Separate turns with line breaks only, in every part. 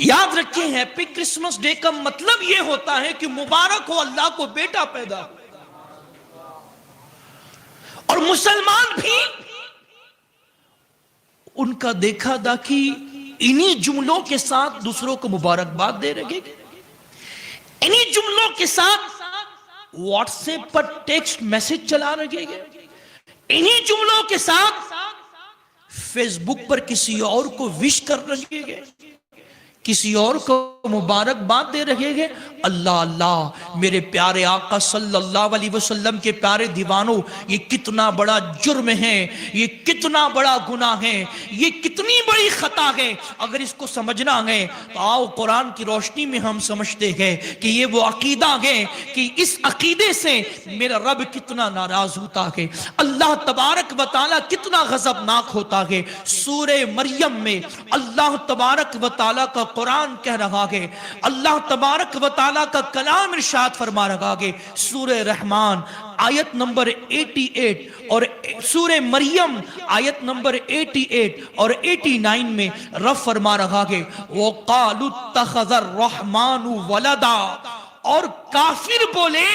یاد رکھیں happy Christmas day کا مطلب یہ ہوتا ہے کہ مبارک ہو اللہ کو بیٹا پیدا ہو. اور مسلمان بھی ان کا دیکھا دیکھی انہی جملوں کے ساتھ دوسروں کو مبارکباد دے رہے گے. انہی جملوں کے ساتھ واٹس ایپ پر ٹیکسٹ میسج چلا رہے گے. انہی جملوں کے ساتھ فیس بک پر کسی اور کو وش کر رہے گے, کسی اور کو مبارکباد دے رہے گے. اللہ اللہ میرے پیارے آقا صلی اللہ علیہ وسلم کے پیارے دیوانوں, یہ کتنا بڑا جرم ہے, یہ کتنا بڑا گناہ ہے, یہ کتنی بڑی خطا ہے. اگر اس کو سمجھنا ہے تو آؤ قرآن کی روشنی میں ہم سمجھتے ہیں کہ یہ وہ عقیدہ ہے کہ اس عقیدے سے میرا رب کتنا ناراض ہوتا ہے, اللہ تبارک و تعالیٰ کتنا غضبناک ہوتا ہے. سورہ مریم میں اللہ تبارک و تعالیٰ کا قرآن کہہ رہا ہے, اللہ تبارک و تعالیٰ کا کلام ارشاد فرما رہا ہے. سورہ رحمان آیت نمبر 88 اور سورہ مریم آیت نمبر 88 اور 89 میں رب فرما رہا ہے وَقَالُوا اتَّخَذَ الرَّحْمَنُ وَلَدًا, اور کافر بولے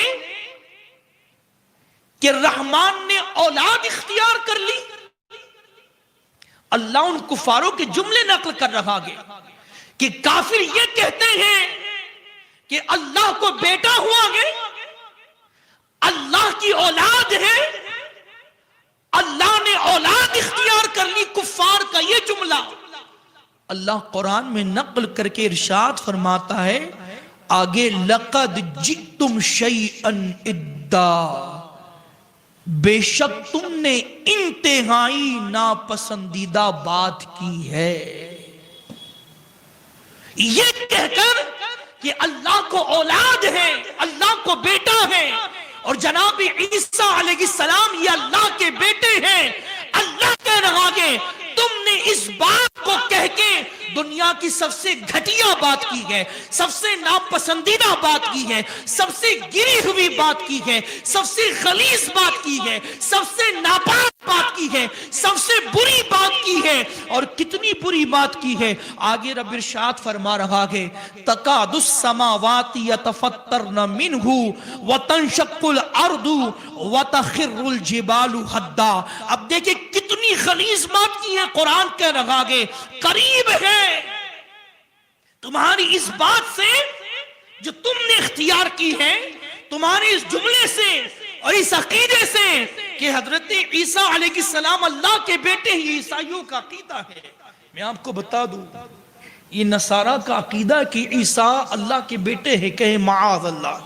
کہ رحمان نے اولاد اختیار کر لی. اللہ ان کفاروں کے جملے نقل کر رہا ہے کہ کافر یہ کہتے ہیں کہ اللہ کو بیٹا ہوا ہے, اللہ کی اولاد ہے, اللہ نے اولاد اختیار کر لی. کفار کا یہ جملہ اللہ قرآن میں نقل کر کے ارشاد فرماتا ہے آگے لَقَدْ جِئْتُمْ شَيْئًا اِدَّا, بے شک تم نے انتہائی ناپسندیدہ بات کی ہے. یہ کہہ کر کہ اللہ کو اولاد ہے, اللہ کو بیٹا ہے, اور جناب عیسیٰ علیہ السلام یہ اللہ کے بیٹے ہیں. اللہ کہہ رہا ہے تم نے اس بات کو کہہ کے دنیا کی سب سے گھٹیا بات کی ہے, سب سے ناپسندیدہ بات کی ہے, سب سے گری ہوئی بات کی ہے, سب سے غلیظ بات کی ہے, سب سے ناپاک بات کی ہے, سب سے بری بات کی ہے. اور کتنی بری بات کی ہے آگے رب ارشاد فرما رہا ہے تَكَادُ السَّمَاوَاتِ يَتَفَطَّرْنَ مِنْهُ وَتَنشَقُّ الْأَرْضُ وَتَخِرُّ الْجِبَالُ هَدًّا. اب دیکھیں کتنی غلیظ بات کی ہے. قرآن کہہ رہا ہے قریب ہے تمہاری اس بات سے جو تم نے اختیار کی ہے, تمہارے اس جملے سے اور اس عقیدے سے کہ حضرت عیسیٰ علیہ السلام اللہ کے بیٹے ہی. عیسائیوں کا عقیدہ ہے, میں آپ کو بتا دوں یہ نصارہ کا عقیدہ کہ عیسیٰ اللہ کے بیٹے ہیں, کہے معاذ اللہ.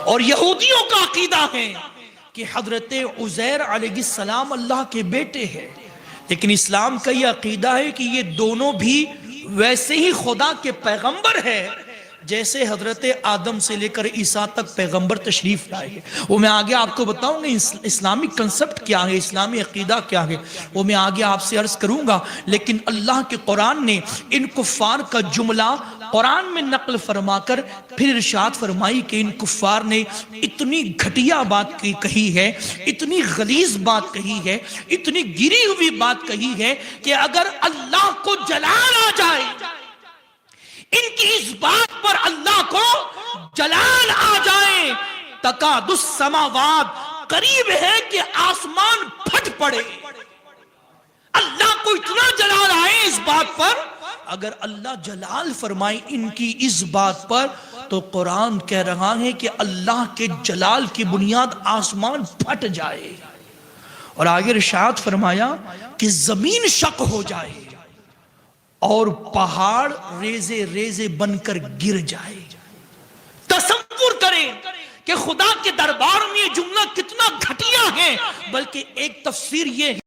اور یہودیوں کا عقیدہ ہے کہ حضرت عزیر علیہ السلام اللہ کے بیٹے ہیں. لیکن اسلام کا یہ عقیدہ ہے کہ یہ دونوں بھی ویسے ہی خدا کے پیغمبر ہیں جیسے حضرت آدم سے لے کر عیسیٰ تک پیغمبر تشریف لائے. وہ میں آگے آپ کو بتاؤں گا اسلامی کنسپٹ کیا ہے, اسلامی عقیدہ کیا ہے, وہ میں آگے آپ سے عرض کروں گا. لیکن اللہ کے قرآن نے ان کفار کا جملہ قرآن میں نقل فرما کر پھر ارشاد فرمائی کہ ان کفار نے اتنی گھٹیا بات کہی ہے, اتنی غلیظ بات کہی ہے, اتنی گری ہوئی بات کہی ہے کہ اگر اللہ کو جلال آ جائے, ان کی اس بات پر اللہ کو جلال آ جائے, تکاد السماوات, قریب ہے کہ آسمان پھٹ پڑے. اللہ کو اتنا جلال آئے اس بات پر, اگر اللہ جلال فرمائے ان کی اس بات پر تو قرآن کہہ رہا ہے کہ اللہ کے جلال کی بنیاد آسمان پھٹ جائے. اور آگے ارشاد فرمایا کہ زمین شق ہو جائے اور پہاڑ ریزے ریزے بن کر گر جائے. تصور کریں کہ خدا کے دربار میں یہ جملہ کتنا گھٹیا ہے. بلکہ ایک تفسیر یہ ہے